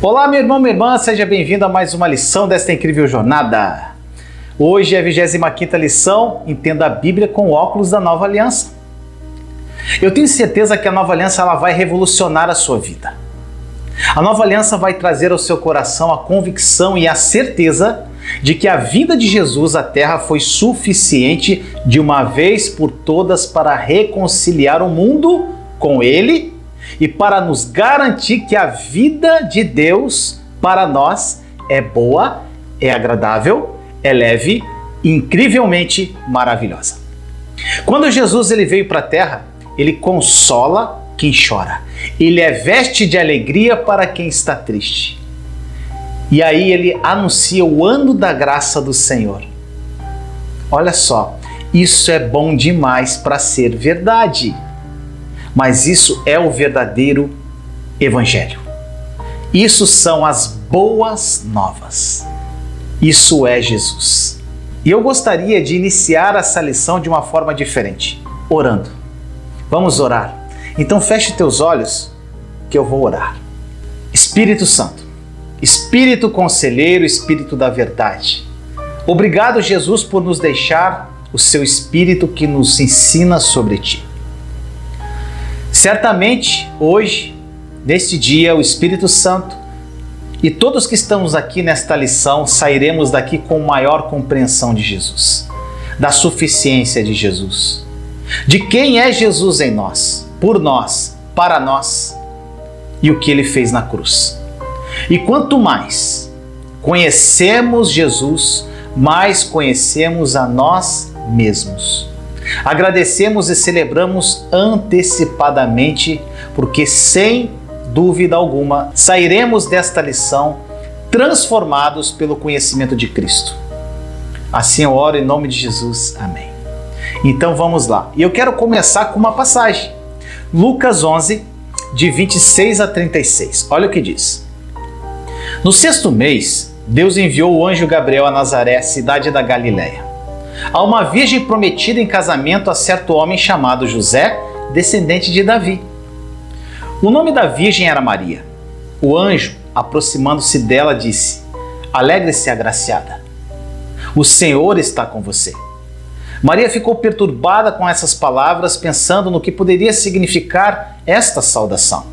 Olá, meu irmão, minha irmã, seja bem-vindo a mais uma lição desta incrível jornada. Hoje é a 25ª lição, entenda a Bíblia com óculos da Nova Aliança. Eu tenho certeza que a Nova Aliança ela vai revolucionar a sua vida. A Nova Aliança vai trazer ao seu coração a convicção e a certeza de que a vinda de Jesus à Terra foi suficiente de uma vez por todas para reconciliar o mundo com Ele e para nos garantir que a vida de Deus para nós é boa, é agradável, é leve e incrivelmente maravilhosa. Quando Jesus ele veio para a Terra, Ele consola quem chora. Ele é veste de alegria para quem está triste. E aí Ele anuncia o ano da graça do Senhor. Olha só, isso é bom demais para ser verdade. Mas isso é o verdadeiro Evangelho. Isso são as boas novas. Isso é Jesus. E eu gostaria de iniciar essa lição de uma forma diferente, orando. Vamos orar? Então feche teus olhos que eu vou orar. Espírito Santo, Espírito Conselheiro, Espírito da Verdade. Obrigado, Jesus, por nos deixar o seu Espírito que nos ensina sobre Ti. Certamente, hoje, neste dia, o Espírito Santo e todos que estamos aqui nesta lição sairemos daqui com maior compreensão de Jesus, da suficiência de Jesus, de quem é Jesus em nós, por nós, para nós e o que Ele fez na cruz. E quanto mais conhecemos Jesus, mais conhecemos a nós mesmos. Agradecemos e celebramos antecipadamente, porque sem dúvida alguma sairemos desta lição transformados pelo conhecimento de Cristo. Assim eu oro em nome de Jesus. Amém. Então vamos lá. E eu quero começar com uma passagem. Lucas 11, de 26 a 36. Olha o que diz. No 6º mês, Deus enviou o anjo Gabriel a Nazaré, cidade da Galileia, a uma virgem prometida em casamento a certo homem chamado José, descendente de Davi. O nome da virgem era Maria. O anjo, aproximando-se dela, disse: Alegre-se, agraciada. O Senhor está com você. Maria ficou perturbada com essas palavras, pensando no que poderia significar esta saudação.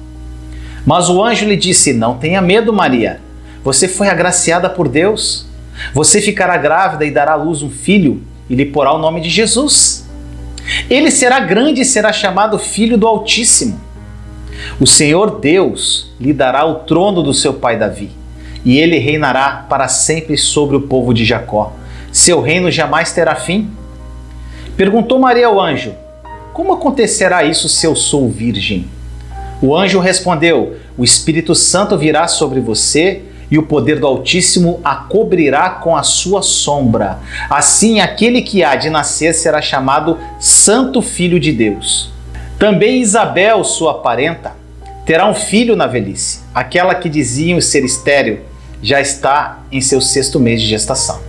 Mas o anjo lhe disse: Não tenha medo, Maria. Você foi agraciada por Deus. Você ficará grávida e dará à luz um filho e lhe porá o nome de Jesus. Ele será grande e será chamado Filho do Altíssimo. O Senhor Deus lhe dará o trono do seu pai Davi, e ele reinará para sempre sobre o povo de Jacó. Seu reino jamais terá fim. Perguntou Maria ao anjo: Como acontecerá isso se eu sou virgem? O anjo respondeu: O Espírito Santo virá sobre você e o poder do Altíssimo a cobrirá com a sua sombra. Assim, aquele que há de nascer será chamado Santo Filho de Deus. Também Isabel, sua parenta, terá um filho na velhice. Aquela que diziam ser estéril já está em seu 6º mês de gestação.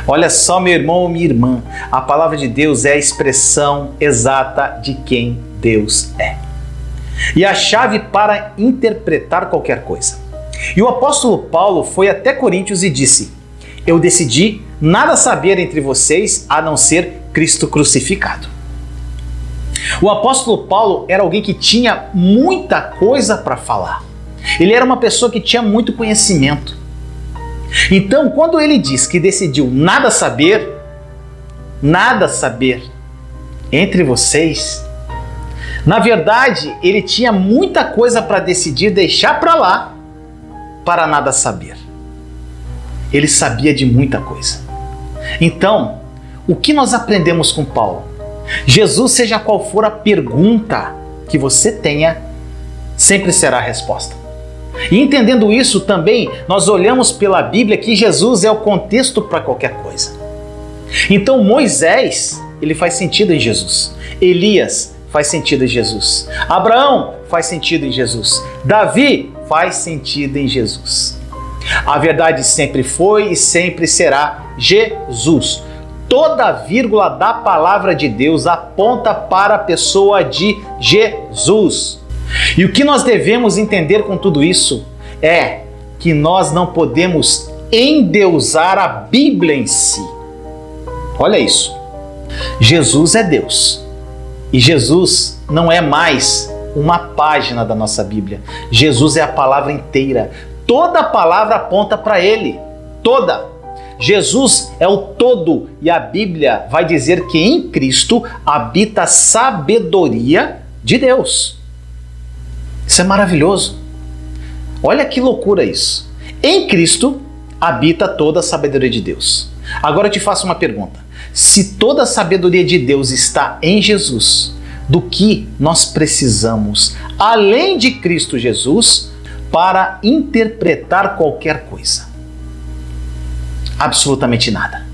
Olha só, meu irmão ou minha irmã, a palavra de Deus é a expressão exata de quem Deus é. E a chave para interpretar qualquer coisa. E o apóstolo Paulo foi até Coríntios e disse: Eu decidi nada saber entre vocês a não ser Cristo crucificado. O apóstolo Paulo era alguém que tinha muita coisa para falar. Ele era uma pessoa que tinha muito conhecimento. Então, quando ele diz que decidiu nada saber entre vocês, na verdade, ele tinha muita coisa para decidir deixar para lá para nada saber. Ele sabia de muita coisa. Então, o que nós aprendemos com Paulo? Jesus, seja qual for a pergunta que você tenha, sempre será a resposta. E entendendo isso também, nós olhamos pela Bíblia que Jesus é o contexto para qualquer coisa. Então Moisés, ele faz sentido em Jesus. Elias faz sentido em Jesus. Abraão faz sentido em Jesus. Davi faz sentido em Jesus. A verdade sempre foi e sempre será Jesus. Toda vírgula da palavra de Deus aponta para a pessoa de Jesus. E o que nós devemos entender com tudo isso é que nós não podemos endeusar a Bíblia em si. Olha isso. Jesus é Deus. E Jesus não é mais uma página da nossa Bíblia. Jesus é a palavra inteira. Toda palavra aponta para Ele. Toda. Jesus é o todo. E a Bíblia vai dizer que em Cristo habita a sabedoria de Deus. Isso é maravilhoso. Olha que loucura isso. Em Cristo habita toda a sabedoria de Deus. Agora eu te faço uma pergunta. Se toda a sabedoria de Deus está em Jesus, do que nós precisamos, além de Cristo Jesus, para interpretar qualquer coisa? Absolutamente nada.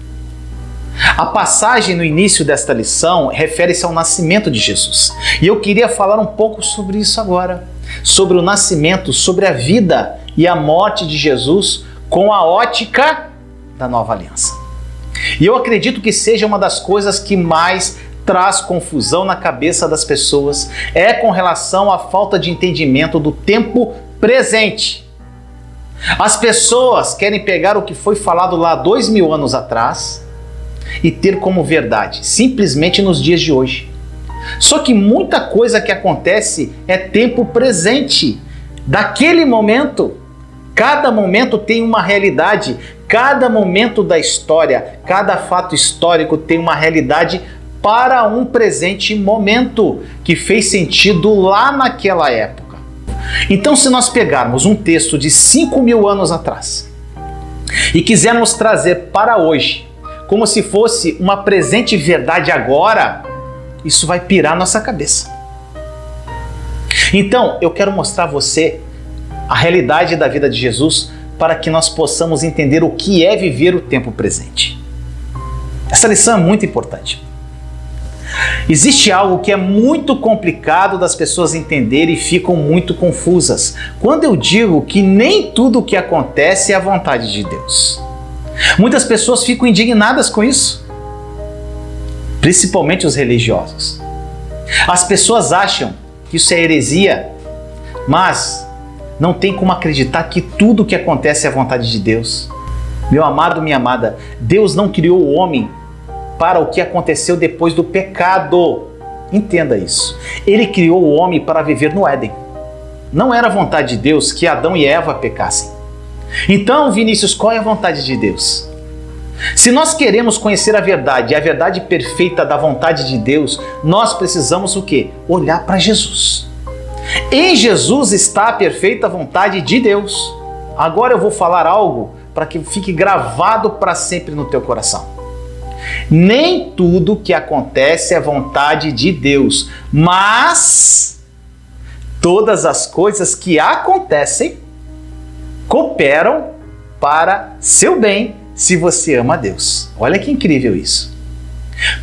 A passagem no início desta lição refere-se ao nascimento de Jesus. E eu queria falar um pouco sobre isso agora. Sobre o nascimento, sobre a vida e a morte de Jesus com a ótica da nova aliança. E eu acredito que seja uma das coisas que mais traz confusão na cabeça das pessoas é com relação à falta de entendimento do tempo presente. As pessoas querem pegar o que foi falado lá 2000 anos atrás e ter como verdade, simplesmente nos dias de hoje. Só que muita coisa que acontece é tempo presente, daquele momento. Cada momento tem uma realidade, cada momento da história, cada fato histórico tem uma realidade para um presente momento que fez sentido lá naquela época. Então, se nós pegarmos um texto de 5.000 anos atrás e quisermos trazer para hoje, como se fosse uma presente verdade agora, isso vai pirar nossa cabeça. Então, eu quero mostrar a você a realidade da vida de Jesus para que nós possamos entender o que é viver o tempo presente. Essa lição é muito importante. Existe algo que é muito complicado das pessoas entenderem e ficam muito confusas. Quando eu digo que nem tudo o que acontece é a vontade de Deus. Muitas pessoas ficam indignadas com isso. Principalmente os religiosos. As pessoas acham que isso é heresia, mas não tem como acreditar que tudo o que acontece é a vontade de Deus. Meu amado, minha amada, Deus não criou o homem para o que aconteceu depois do pecado. Entenda isso. Ele criou o homem para viver no Éden. Não era a vontade de Deus que Adão e Eva pecassem. Então, Vinícius, qual é a vontade de Deus? Se nós queremos conhecer a verdade perfeita da vontade de Deus, nós precisamos o quê? Olhar para Jesus. Em Jesus está a perfeita vontade de Deus. Agora eu vou falar algo para que fique gravado para sempre no teu coração. Nem tudo que acontece é vontade de Deus, mas todas as coisas que acontecem cooperam para seu bem, se você ama a Deus. Olha que incrível isso.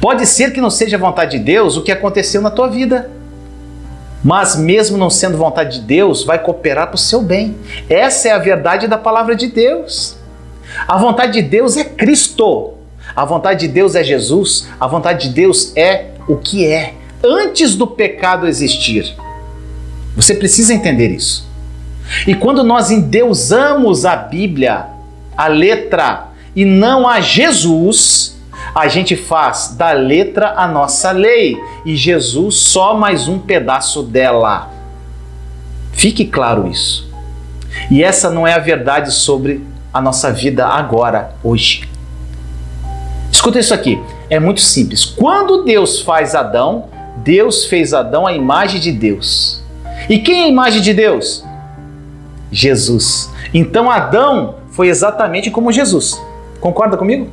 Pode ser que não seja vontade de Deus o que aconteceu na tua vida, mas mesmo não sendo vontade de Deus, vai cooperar para o seu bem. Essa é a verdade da palavra de Deus. A vontade de Deus é Cristo. A vontade de Deus é Jesus. A vontade de Deus é o que é, antes do pecado existir. Você precisa entender isso. E quando nós endeusamos a Bíblia, a letra, e não a Jesus, a gente faz da letra a nossa lei e Jesus só mais um pedaço dela. Fique claro isso. E essa não é a verdade sobre a nossa vida agora, hoje. Escuta isso aqui, é muito simples. Quando Deus faz Adão, Deus fez Adão à imagem de Deus. E quem é a imagem de Deus? Jesus. Então Adão foi exatamente como Jesus. Concorda comigo?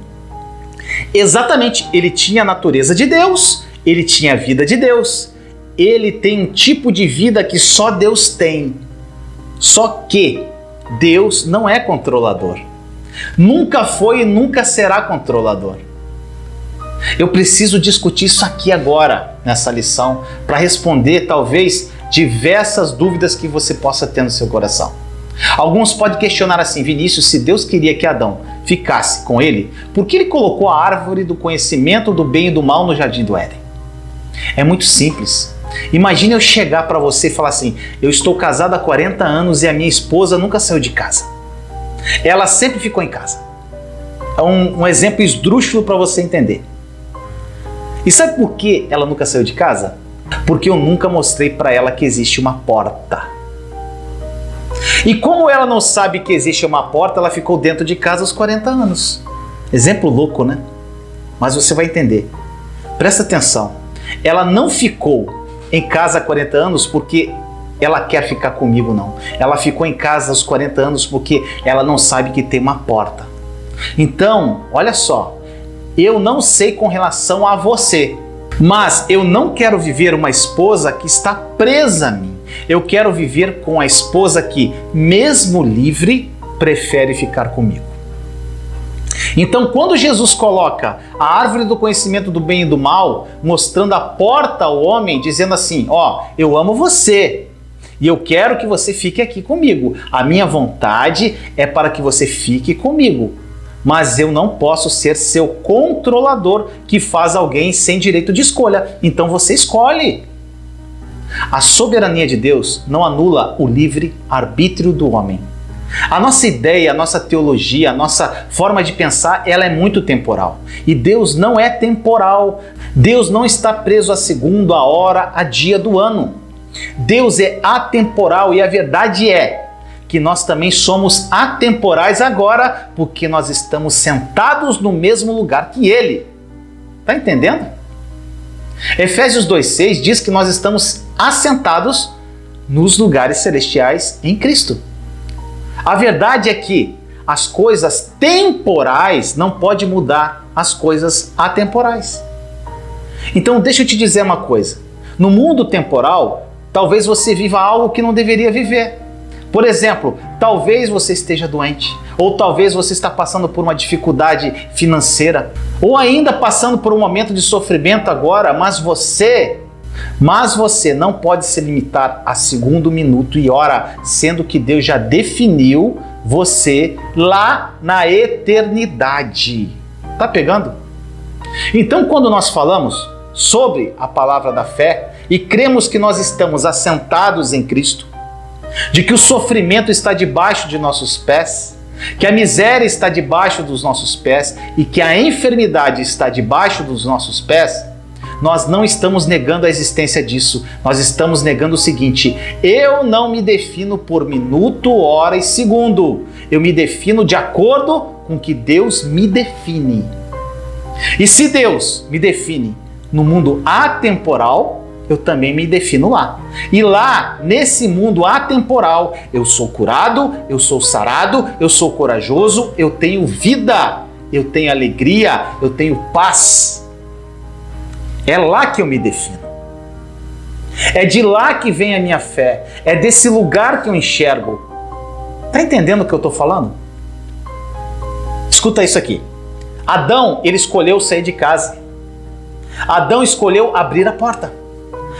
Exatamente, ele tinha a natureza de Deus, ele tinha a vida de Deus, ele tem um tipo de vida que só Deus tem. Só que Deus não é controlador. Nunca foi e nunca será controlador. Eu preciso discutir isso aqui agora, nessa lição, para responder talvez diversas dúvidas que você possa ter no seu coração. Alguns podem questionar assim: Vinícius, se Deus queria que Adão ficasse com ele, por que ele colocou a árvore do conhecimento do bem e do mal no jardim do Éden? É muito simples. Imagine eu chegar para você e falar assim: eu estou casado há 40 anos e a minha esposa nunca saiu de casa. Ela sempre ficou em casa. É um exemplo esdrúxulo para você entender. E sabe por que ela nunca saiu de casa? Porque eu nunca mostrei para ela que existe uma porta. E como ela não sabe que existe uma porta, ela ficou dentro de casa aos 40 anos. Exemplo louco, né? Mas você vai entender. Presta atenção. Ela não ficou em casa há 40 anos porque ela quer ficar comigo, não. Ela ficou em casa aos 40 anos porque ela não sabe que tem uma porta. Então, olha só, eu não sei com relação a você, mas eu não quero viver uma esposa que está presa a mim. Eu quero viver com a esposa que, mesmo livre, prefere ficar comigo. Então, quando Jesus coloca a árvore do conhecimento do bem e do mal, mostrando a porta ao homem, dizendo assim: ó, eu amo você e eu quero que você fique aqui comigo. A minha vontade é para que você fique comigo, mas eu não posso ser seu controlador que faz alguém sem direito de escolha. Então você escolhe. A soberania de Deus não anula o livre arbítrio do homem. A nossa ideia, a nossa teologia, a nossa forma de pensar, ela é muito temporal. E Deus não é temporal. Deus não está preso a segundo, a hora, a dia do ano. Deus é atemporal e a verdade é que nós também somos atemporais agora porque nós estamos sentados no mesmo lugar que Ele. Está entendendo? Efésios 2,6 diz que nós estamos assentados nos lugares celestiais em Cristo. A verdade é que as coisas temporais não podem mudar as coisas atemporais. Então deixa eu te dizer uma coisa. No mundo temporal, talvez você viva algo que não deveria viver. Por exemplo, talvez você esteja doente, ou talvez você está passando por uma dificuldade financeira, ou ainda passando por um momento de sofrimento agora, mas você não pode se limitar a segundo, minuto e hora, sendo que Deus já definiu você lá na eternidade. Tá pegando? Então, quando nós falamos sobre a palavra da fé e cremos que nós estamos assentados em Cristo, de que o sofrimento está debaixo de nossos pés, que a miséria está debaixo dos nossos pés e que a enfermidade está debaixo dos nossos pés, nós não estamos negando a existência disso. Nós estamos negando o seguinte: eu não me defino por minuto, hora e segundo. Eu me defino de acordo com o que Deus me define. E se Deus me define no mundo atemporal, eu também me defino lá. E lá, nesse mundo atemporal, eu sou curado, eu sou sarado, eu sou corajoso, eu tenho vida, eu tenho alegria, eu tenho paz. É lá que eu me defino. É de lá que vem a minha fé. É desse lugar que eu enxergo. Tá entendendo o que eu tô falando? Escuta isso aqui. Adão, ele escolheu sair de casa. Adão escolheu abrir a porta.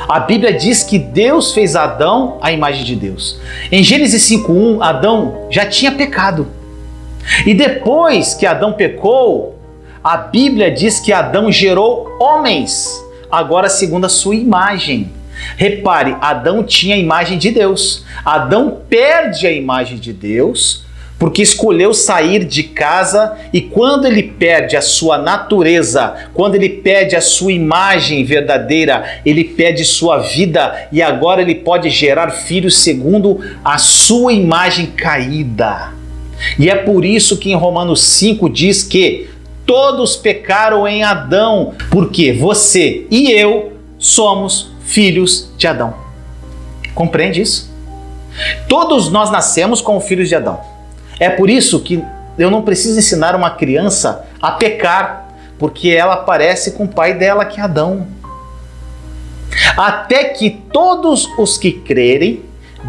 A Bíblia diz que Deus fez Adão à imagem de Deus. Em Gênesis 5:1, Adão já tinha pecado. E depois que Adão pecou, a Bíblia diz que Adão gerou homens, agora segundo a sua imagem. Repare, Adão tinha a imagem de Deus. Adão perde a imagem de Deus porque escolheu sair de casa, e quando ele perde a sua natureza, quando ele perde a sua imagem verdadeira, ele perde sua vida e agora ele pode gerar filhos segundo a sua imagem caída. E é por isso que em Romanos 5 diz que todos pecaram em Adão, porque você e eu somos filhos de Adão. Compreende isso? Todos nós nascemos como filhos de Adão. É por isso que eu não preciso ensinar uma criança a pecar, porque ela parece com o pai dela, que é Adão. Até que todos os que crerem,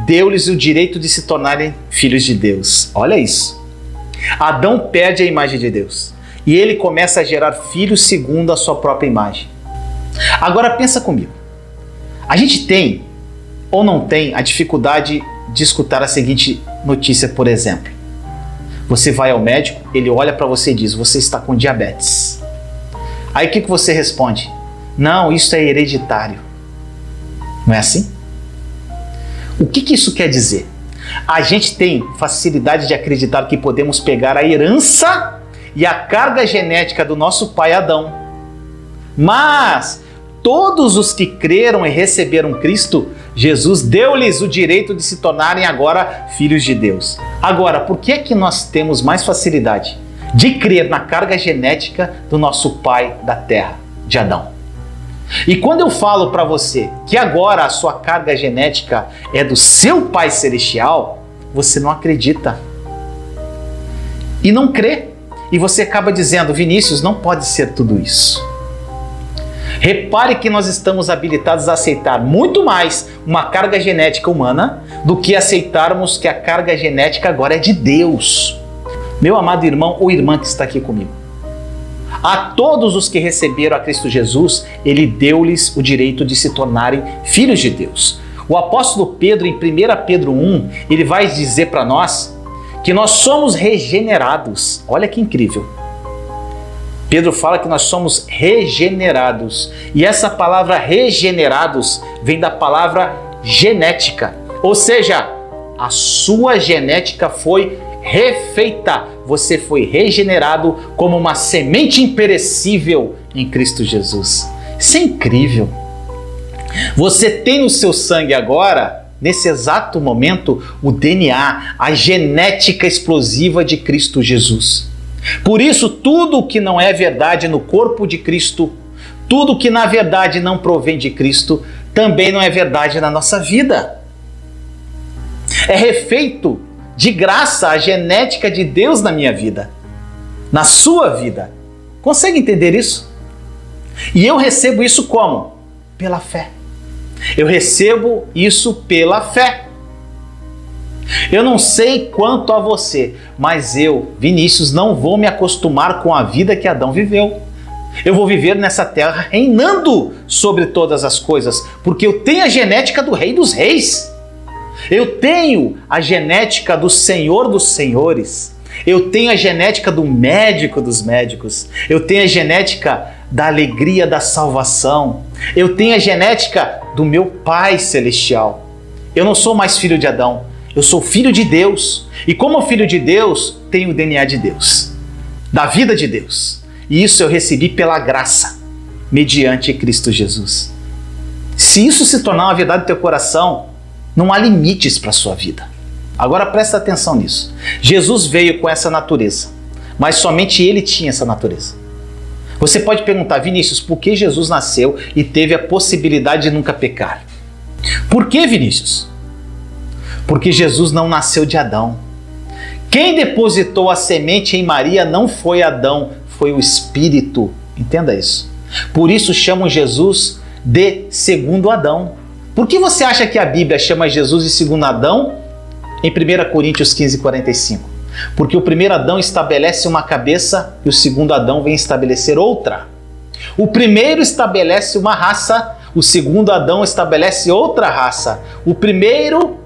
deu-lhes o direito de se tornarem filhos de Deus. Olha isso. Adão perde a imagem de Deus e ele começa a gerar filhos segundo a sua própria imagem. Agora pensa comigo. A gente tem ou não tem a dificuldade de escutar a seguinte notícia, por exemplo. Você vai ao médico, ele olha para você e diz: você está com diabetes. Aí o que você responde? Não, isso é hereditário. Não é assim? O que isso quer dizer? A gente tem facilidade de acreditar que podemos pegar a herança e a carga genética do nosso pai Adão. Mas todos os que creram e receberam Cristo, Jesus deu-lhes o direito de se tornarem agora filhos de Deus. Agora, por que é que nós temos mais facilidade de crer na carga genética do nosso pai da terra, de Adão? E quando eu falo para você que agora a sua carga genética é do seu Pai Celestial, você não acredita e não crê. E você acaba dizendo: Vinícius, não pode ser tudo isso. Repare que nós estamos habilitados a aceitar muito mais uma carga genética humana do que aceitarmos que a carga genética agora é de Deus. Meu amado irmão ou irmã que está aqui comigo, a todos os que receberam a Cristo Jesus, Ele deu-lhes o direito de se tornarem filhos de Deus. O apóstolo Pedro, em 1 Pedro 1, ele vai dizer para nós que nós somos regenerados. Olha que incrível. Pedro fala que nós somos regenerados. E essa palavra regenerados vem da palavra genética. Ou seja, a sua genética foi refeita. Você foi regenerado como uma semente imperecível em Cristo Jesus. Isso é incrível. Você tem no seu sangue agora, nesse exato momento, o DNA, a genética explosiva de Cristo Jesus. Por isso, tudo que não é verdade no corpo de Cristo, tudo que na verdade não provém de Cristo, também não é verdade na nossa vida. É refeito de graça a genética de Deus na minha vida, na sua vida. Consegue entender isso? E eu recebo isso como? Pela fé. Eu recebo isso pela fé. Eu não sei quanto a você, mas eu, Vinícius, não vou me acostumar com a vida que Adão viveu. Eu vou viver nessa terra reinando sobre todas as coisas, porque eu tenho a genética do Rei dos Reis. Eu tenho a genética do Senhor dos Senhores. Eu tenho a genética do médico dos médicos. Eu tenho a genética da alegria da salvação. Eu tenho a genética do meu Pai Celestial. Eu não sou mais filho de Adão. Eu sou filho de Deus. E como filho de Deus, tenho o DNA de Deus, da vida de Deus. E isso eu recebi pela graça, mediante Cristo Jesus. Se isso se tornar uma verdade no teu coração, não há limites para a sua vida. Agora presta atenção nisso. Jesus veio com essa natureza, mas somente Ele tinha essa natureza. Você pode perguntar: Vinícius, por que Jesus nasceu e teve a possibilidade de nunca pecar? Por que, Vinícius? Porque Jesus não nasceu de Adão. Quem depositou a semente em Maria não foi Adão, foi o Espírito. Entenda isso. Por isso chamam Jesus de segundo Adão. Por que você acha que a Bíblia chama Jesus de segundo Adão em 1 Coríntios 15:45? Porque o primeiro Adão estabelece uma cabeça e o segundo Adão vem estabelecer outra. O primeiro estabelece uma raça, o segundo Adão estabelece outra raça. O primeiro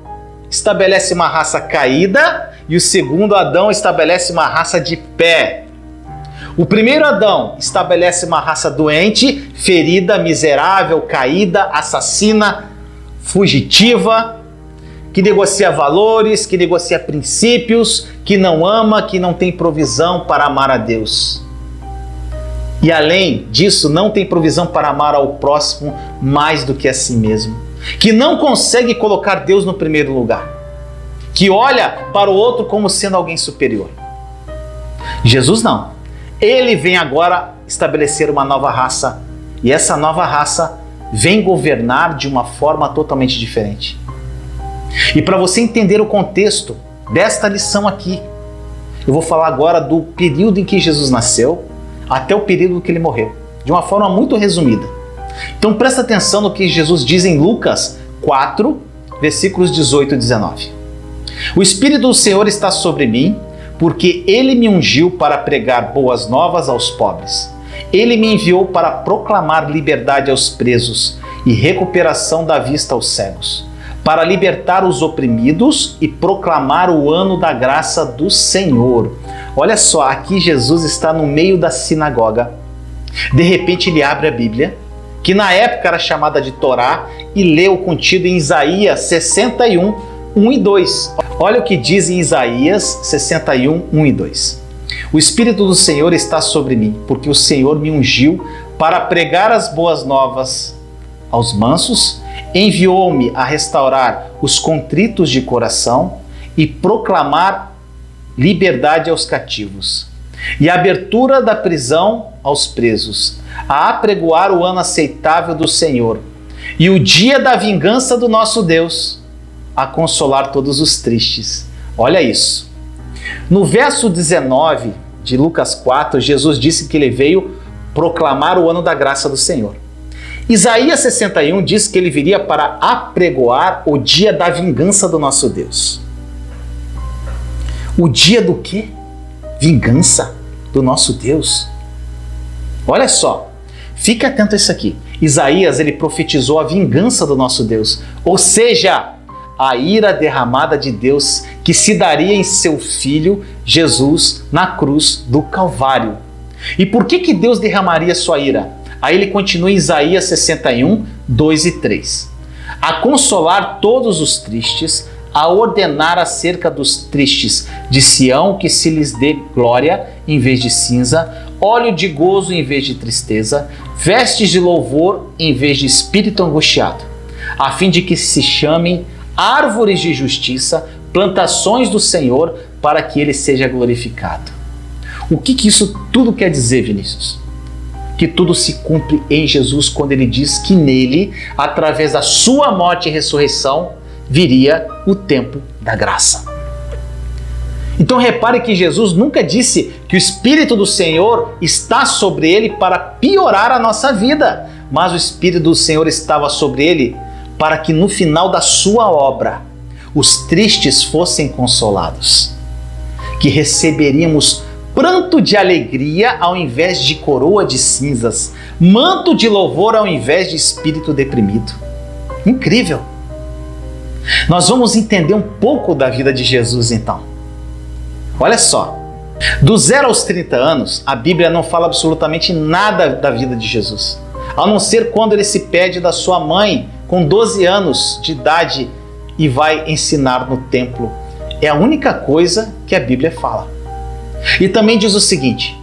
estabelece uma raça caída e o segundo Adão estabelece uma raça de pé. O primeiro Adão estabelece uma raça doente, ferida, miserável, caída, assassina, fugitiva, que negocia valores, que negocia princípios, que não ama, que não tem provisão para amar a Deus. E além disso, não tem provisão para amar ao próximo mais do que a si mesmo. Que não consegue colocar Deus no primeiro lugar. Que olha para o outro como sendo alguém superior. Jesus não. Ele vem agora estabelecer uma nova raça. E essa nova raça vem governar de uma forma totalmente diferente. E para você entender o contexto desta lição aqui, eu vou falar agora do período em que Jesus nasceu até o período que ele morreu, de uma forma muito resumida. Então presta atenção no que Jesus diz em Lucas 4, versículos 18 e 19. O Espírito do Senhor está sobre mim, porque Ele me ungiu para pregar boas novas aos pobres. Ele me enviou para proclamar liberdade aos presos e recuperação da vista aos cegos, para libertar os oprimidos e proclamar o ano da graça do Senhor. Olha só, aqui Jesus está no meio da sinagoga. De repente ele abre a Bíblia, que na época era chamada de Torá, e lê o contido em Isaías 61, 1 e 2. Olha o que diz em Isaías 61, 1 e 2. O Espírito do Senhor está sobre mim, porque o Senhor me ungiu para pregar as boas novas aos mansos, enviou-me a restaurar os contritos de coração e proclamar liberdade aos cativos e abertura da prisão aos presos, a apregoar o ano aceitável do Senhor e o dia da vingança do nosso Deus, a consolar todos os tristes. Olha isso. No verso 19 de Lucas 4, Jesus disse que ele veio proclamar o ano da graça do Senhor. Isaías 61 diz que ele viria para apregoar o dia da vingança do nosso Deus. O dia do quê? Vingança do nosso Deus. Olha só, fique atento a isso aqui. Isaías, ele profetizou a vingança do nosso Deus, ou seja, a ira derramada de Deus que se daria em seu Filho Jesus na cruz do Calvário. E por que Deus derramaria sua ira? Aí ele continua em Isaías 61, 2 e 3. A consolar todos os tristes, a ordenar acerca dos tristes de Sião que se lhes dê glória em vez de cinza, óleo de gozo em vez de tristeza, vestes de louvor em vez de espírito angustiado, a fim de que se chamem árvores de justiça, plantações do Senhor, para que ele seja glorificado. O que isso tudo quer dizer, Vinícius? Que tudo se cumpre em Jesus quando ele diz que nele, através da sua morte e ressurreição, viria o tempo da graça. Então repare que Jesus nunca disse que o Espírito do Senhor está sobre ele para piorar a nossa vida, mas o Espírito do Senhor estava sobre ele para que no final da sua obra os tristes fossem consolados, que receberíamos pranto de alegria ao invés de coroa de cinzas, manto de louvor ao invés de espírito deprimido. Incrível! Nós vamos entender um pouco da vida de Jesus então. Olha só, do 0 aos 30 anos, a Bíblia não fala absolutamente nada da vida de Jesus, a não ser quando ele se pede da sua mãe com 12 anos de idade e vai ensinar no templo. É a única coisa que a Bíblia fala. E também diz o seguinte,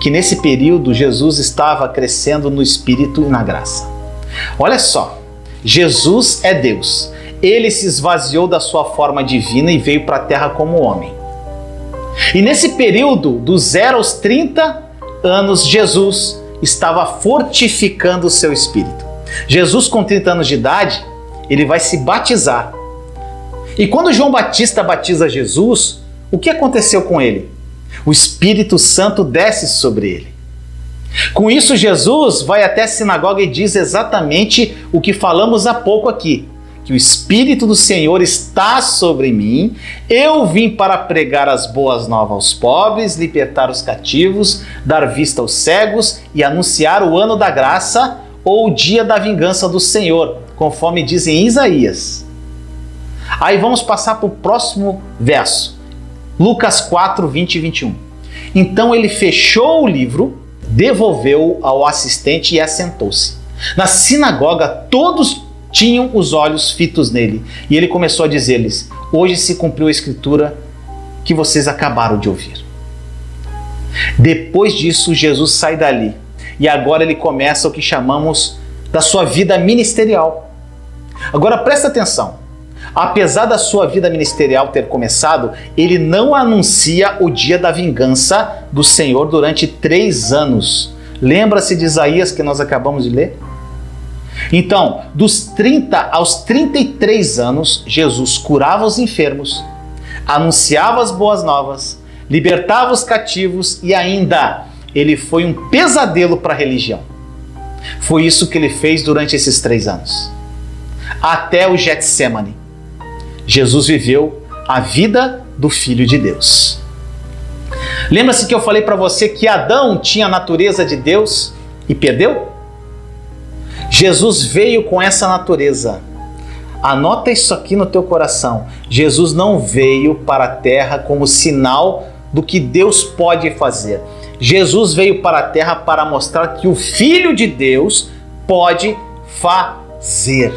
que nesse período Jesus estava crescendo no Espírito e na graça. Olha só, Jesus é Deus. Ele se esvaziou da sua forma divina e veio para a terra como homem. E nesse período, dos 0 aos 30 anos, Jesus estava fortificando o seu espírito. Jesus, com 30 anos de idade, ele vai se batizar. E quando João Batista batiza Jesus, o que aconteceu com ele? O Espírito Santo desce sobre ele. Com isso, Jesus vai até a sinagoga e diz exatamente o que falamos há pouco aqui, que o Espírito do Senhor está sobre mim, eu vim para pregar as boas novas aos pobres, libertar os cativos, dar vista aos cegos e anunciar o ano da graça ou o dia da vingança do Senhor, conforme diz em Isaías. Aí vamos passar para o próximo verso, Lucas 4, 20 e 21. Então ele fechou o livro, devolveu-o ao assistente e assentou-se. Na sinagoga, todos tinham os olhos fitos nele. E ele começou a dizer-lhes: hoje se cumpriu a escritura que vocês acabaram de ouvir. Depois disso, Jesus sai dali. E agora ele começa o que chamamos da sua vida ministerial. Agora presta atenção. Apesar da sua vida ministerial ter começado, ele não anuncia o dia da vingança do Senhor durante 3 anos. Lembra-se de Isaías que nós acabamos de ler? Então, dos 30 aos 33 anos, Jesus curava os enfermos, anunciava as boas novas, libertava os cativos e ainda ele foi um pesadelo para a religião. Foi isso que ele fez durante esses 3 anos. Até o Getsemane. Jesus viveu a vida do Filho de Deus. Lembra-se que eu falei para você que Adão tinha a natureza de Deus e perdeu? Jesus veio com essa natureza. Anota isso aqui no teu coração. Jesus não veio para a terra como sinal do que Deus pode fazer. Jesus veio para a terra para mostrar que o Filho de Deus pode fazer.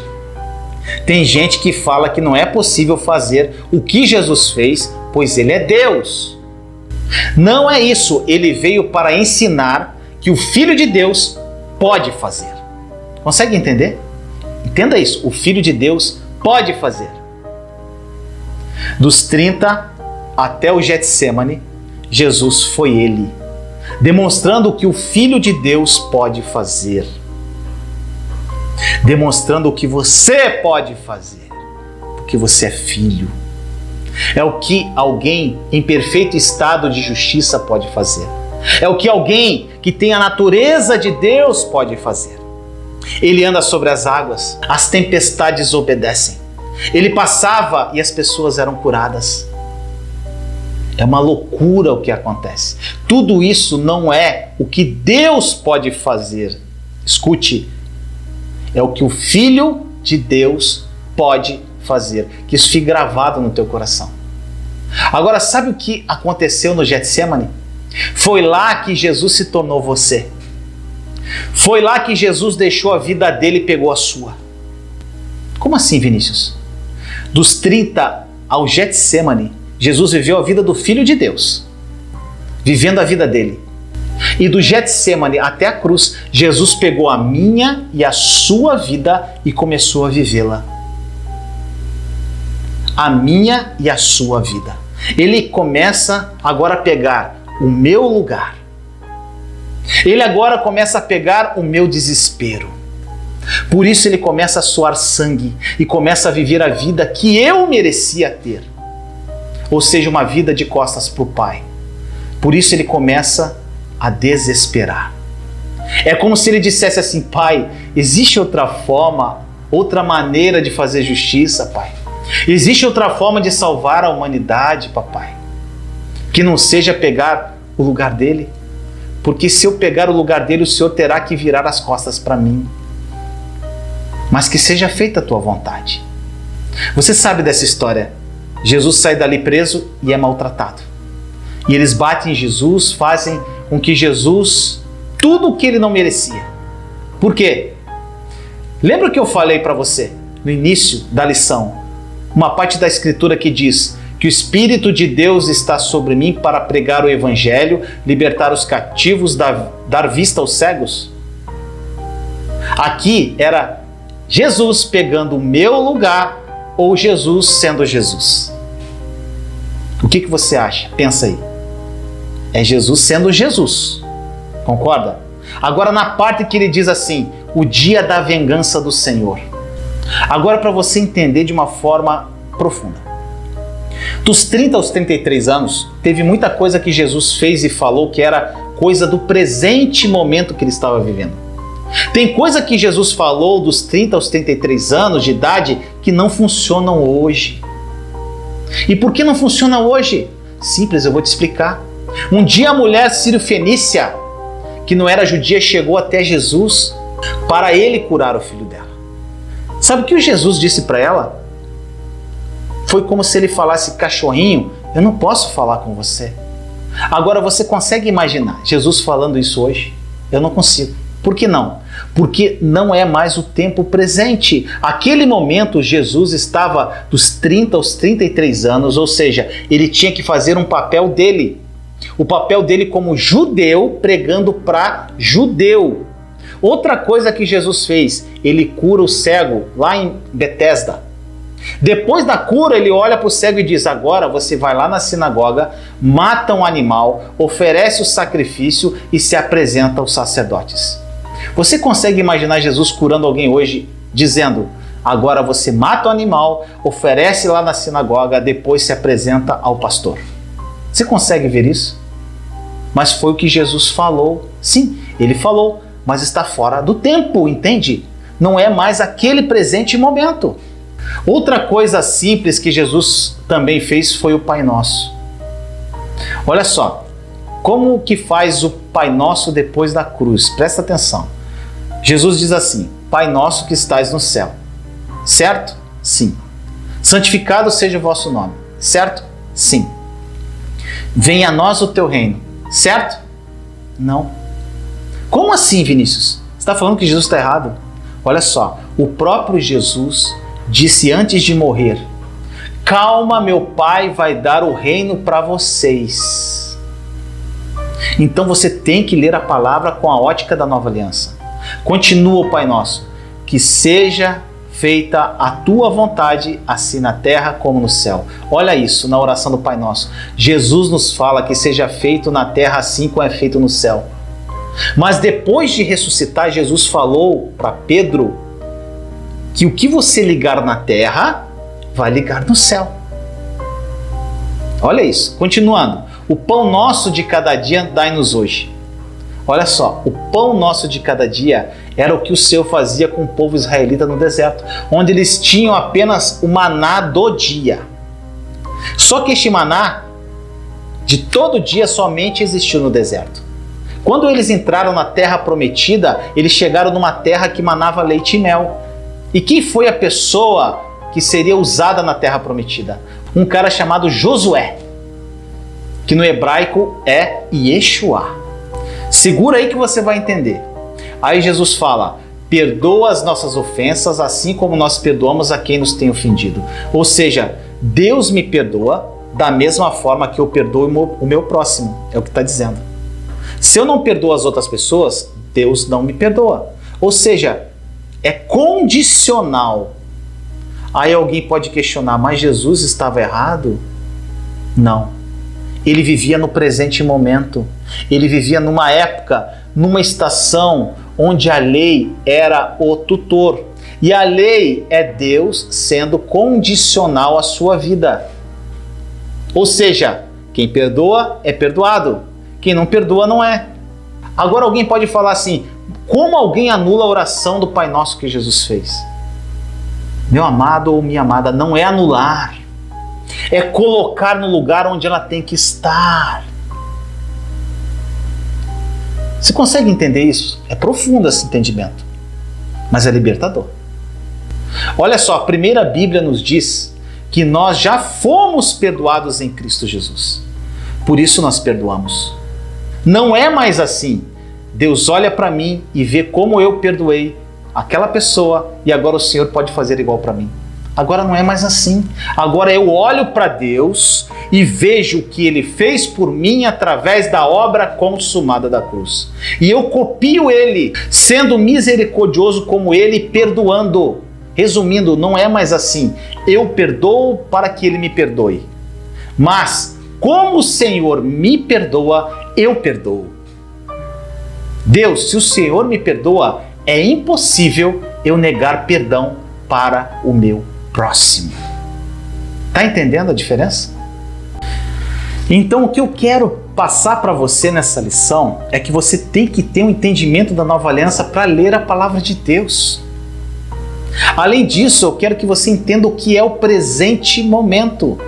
Tem gente que fala que não é possível fazer o que Jesus fez, pois ele é Deus. Não é isso, ele veio para ensinar que o Filho de Deus pode fazer. Consegue entender? Entenda isso, o Filho de Deus pode fazer. Dos 30 até o Getsemane, Jesus foi ele, demonstrando o que o Filho de Deus pode fazer. Demonstrando o que você pode fazer, porque você é filho. É o que alguém em perfeito estado de justiça pode fazer. É o que alguém que tem a natureza de Deus pode fazer. Ele anda sobre as águas, as tempestades obedecem. Ele passava e as pessoas eram curadas. É uma loucura o que acontece. Tudo isso não é o que Deus pode fazer. Escute, é o que o Filho de Deus pode fazer. Que isso fique gravado no teu coração. Agora, sabe o que aconteceu no Getsemane? Foi lá que Jesus se tornou você. Foi lá que Jesus deixou a vida dele e pegou a sua. Como assim, Vinícius? Dos 30 ao Getsemane, Jesus viveu a vida do Filho de Deus, vivendo a vida dele. E do Getsemane até a cruz, Jesus pegou a minha e a sua vida e começou a vivê-la. A minha e a sua vida. Ele começa agora a pegar o meu lugar. Ele agora começa a pegar o meu desespero. Por isso ele começa a suar sangue e começa a viver a vida que eu merecia ter. Ou seja, uma vida de costas para o Pai. Por isso ele começa a desesperar. É como se ele dissesse assim: Pai, existe outra forma, outra maneira de fazer justiça, Pai? Existe outra forma de salvar a humanidade, Papai? Que não seja pegar o lugar dele? Porque se eu pegar o lugar dele, o Senhor terá que virar as costas para mim. Mas que seja feita a tua vontade. Você sabe dessa história. Jesus sai dali preso e é maltratado. E eles batem em Jesus, fazem com que Jesus, tudo o que ele não merecia. Por quê? Lembra que eu falei para você no início da lição? Uma parte da escritura que diz que o Espírito de Deus está sobre mim para pregar o Evangelho, libertar os cativos, dar vista aos cegos. Aqui era Jesus pegando o meu lugar ou Jesus sendo Jesus. O que você acha? Pensa aí. É Jesus sendo Jesus. Concorda? Agora na parte que ele diz assim, o dia da vingança do Senhor. Agora para você entender de uma forma profunda. Dos 30 aos 33 anos, teve muita coisa que Jesus fez e falou que era coisa do presente momento que ele estava vivendo. Tem coisa que Jesus falou dos 30 aos 33 anos de idade que não funcionam hoje. E por que não funciona hoje? Simples, eu vou te explicar. Um dia a mulher sírio-fenícia, que não era judia, chegou até Jesus para ele curar o filho dela. Sabe o que o Jesus disse para ela? Foi como se ele falasse: cachorrinho, eu não posso falar com você. Agora você consegue imaginar Jesus falando isso hoje? Eu não consigo. Por que não? Porque não é mais o tempo presente. Aquele momento Jesus estava dos 30 aos 33 anos, ou seja, ele tinha que fazer um papel dele. O papel dele como judeu, pregando para judeu. Outra coisa que Jesus fez, ele cura o cego lá em Betesda. Depois da cura, ele olha para o cego e diz: agora você vai lá na sinagoga, mata um animal, oferece o sacrifício e se apresenta aos sacerdotes. Você consegue imaginar Jesus curando alguém hoje, dizendo: agora você mata o animal, oferece lá na sinagoga, depois se apresenta ao pastor? Você consegue ver isso? Mas foi o que Jesus falou. Sim, ele falou, mas está fora do tempo, entende? Não é mais aquele presente momento. Outra coisa simples que Jesus também fez foi o Pai Nosso. Olha só, como que faz o Pai Nosso depois da cruz? Presta atenção. Jesus diz assim: Pai Nosso que estais no céu. Certo? Sim. Santificado seja o vosso nome. Certo? Sim. Venha a nós o teu reino. Certo? Não. Como assim, Vinícius? Você está falando que Jesus está errado? Olha só, o próprio Jesus disse antes de morrer: calma, meu Pai vai dar o reino para vocês. Então você tem que ler a palavra com a ótica da nova aliança. Continua o Pai Nosso: que seja feita a tua vontade, assim na terra como no céu. Olha isso na oração do Pai Nosso. Jesus nos fala que seja feito na terra assim como é feito no céu. Mas depois de ressuscitar, Jesus falou para Pedro que o que você ligar na terra vai ligar no céu. Olha isso. Continuando. O pão nosso de cada dia dai-nos hoje. Olha só, o pão nosso de cada dia era o que o Senhor fazia com o povo israelita no deserto, onde eles tinham apenas o maná do dia. Só que este maná de todo dia somente existiu no deserto. Quando eles entraram na terra prometida, eles chegaram numa terra que manava leite e mel. E quem foi a pessoa que seria usada na terra prometida? Um cara chamado Josué, que no hebraico é Yeshua. Segura aí que você vai entender. Aí Jesus fala: perdoa as nossas ofensas, assim como nós perdoamos a quem nos tem ofendido. Ou seja, Deus me perdoa da mesma forma que eu perdoo o meu próximo. É o que está dizendo. Se eu não perdoo as outras pessoas, Deus não me perdoa. Ou seja, é condicional. Aí alguém pode questionar: mas Jesus estava errado? Não. Ele vivia no presente momento. Ele vivia numa época, numa estação onde a lei era o tutor. E a lei é Deus sendo condicional à sua vida. Ou seja, quem perdoa é perdoado. Quem não perdoa não é. Agora alguém pode falar assim: como alguém anula a oração do Pai Nosso que Jesus fez? Meu amado ou minha amada, não é anular. É colocar no lugar onde ela tem que estar. Você consegue entender isso? É profundo esse entendimento, mas é libertador. Olha só, a primeira Bíblia nos diz que nós já fomos perdoados em Cristo Jesus. Por isso nós perdoamos. Não é mais assim. Deus olha para mim e vê como eu perdoei aquela pessoa e agora o Senhor pode fazer igual para mim. Agora não é mais assim. Agora eu olho para Deus e vejo o que Ele fez por mim através da obra consumada da cruz. E eu copio Ele, sendo misericordioso como Ele, perdoando. Resumindo, não é mais assim. Eu perdoo para que Ele me perdoe. Mas, como o Senhor me perdoa, eu perdoo. Deus, se o Senhor me perdoa, é impossível eu negar perdão para o meu próximo. Tá entendendo a diferença? Então o que eu quero passar para você nessa lição é que você tem que ter um entendimento da nova aliança para ler a palavra de Deus. Além disso, eu quero que você entenda o que é o presente momento.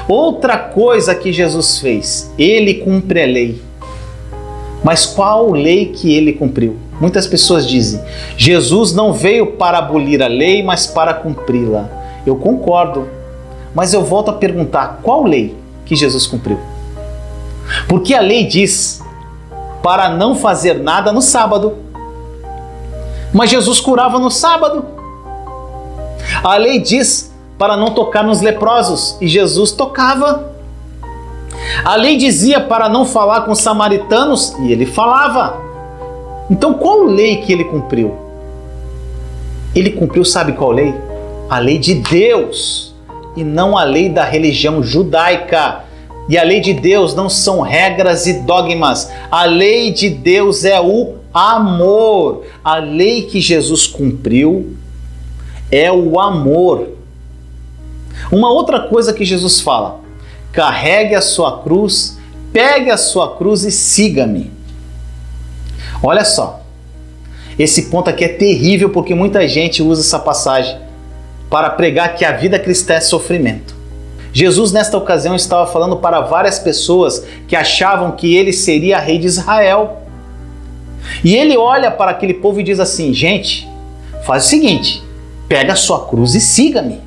Outra coisa que Jesus fez: Ele cumpre a lei. Mas qual lei que Ele cumpriu? Muitas pessoas dizem: Jesus não veio para abolir a lei, mas para cumpri-la. Eu concordo, mas eu volto a perguntar: qual lei que Jesus cumpriu? Porque a lei diz para não fazer nada no sábado. Mas Jesus curava no sábado. A lei diz para não tocar nos leprosos, e Jesus tocava. A lei dizia para não falar com os samaritanos, e Ele falava. Então qual lei que Ele cumpriu? Ele cumpriu, sabe qual lei? A lei de Deus, e não a lei da religião judaica. E a lei de Deus não são regras e dogmas. A lei de Deus é o amor. A lei que Jesus cumpriu é o amor. Uma outra coisa que Jesus fala: carregue a sua cruz, pegue a sua cruz e siga-me. Olha só, esse ponto aqui é terrível porque muita gente usa essa passagem para pregar que a vida cristã é sofrimento. Jesus, nesta ocasião, estava falando para várias pessoas que achavam que ele seria rei de Israel. E ele olha para aquele povo e diz assim: gente, faz o seguinte, pega a sua cruz e siga-me.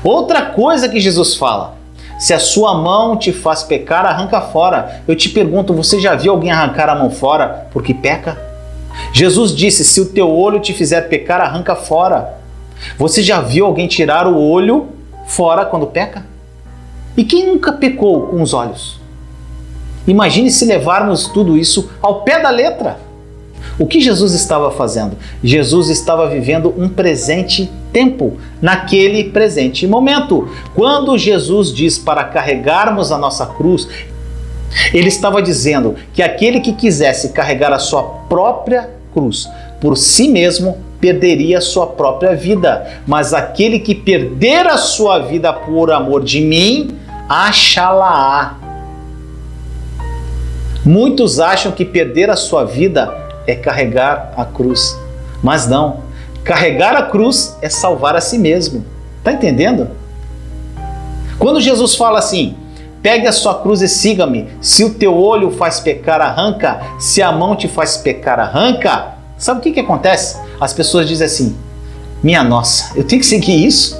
Outra coisa que Jesus fala: se a sua mão te faz pecar, arranca fora. Eu te pergunto, você já viu alguém arrancar a mão fora porque peca? Jesus disse: se o teu olho te fizer pecar, arranca fora. Você já viu alguém tirar o olho fora quando peca? E quem nunca pecou com os olhos? Imagine se levarmos tudo isso ao pé da letra. O que Jesus estava fazendo? Jesus estava vivendo um presente tempo, naquele presente momento. Quando Jesus diz para carregarmos a nossa cruz, ele estava dizendo que aquele que quisesse carregar a sua própria cruz por si mesmo perderia a sua própria vida, mas aquele que perder a sua vida por amor de mim, achá-la-á. Muitos acham que perder a sua vida é carregar a cruz, mas não. Carregar a cruz é salvar a si mesmo. Está entendendo? Quando Jesus fala assim, pegue a sua cruz e siga-me, se o teu olho faz pecar, arranca, se a mão te faz pecar, arranca, sabe o que acontece? As pessoas dizem assim, minha nossa, eu tenho que seguir isso?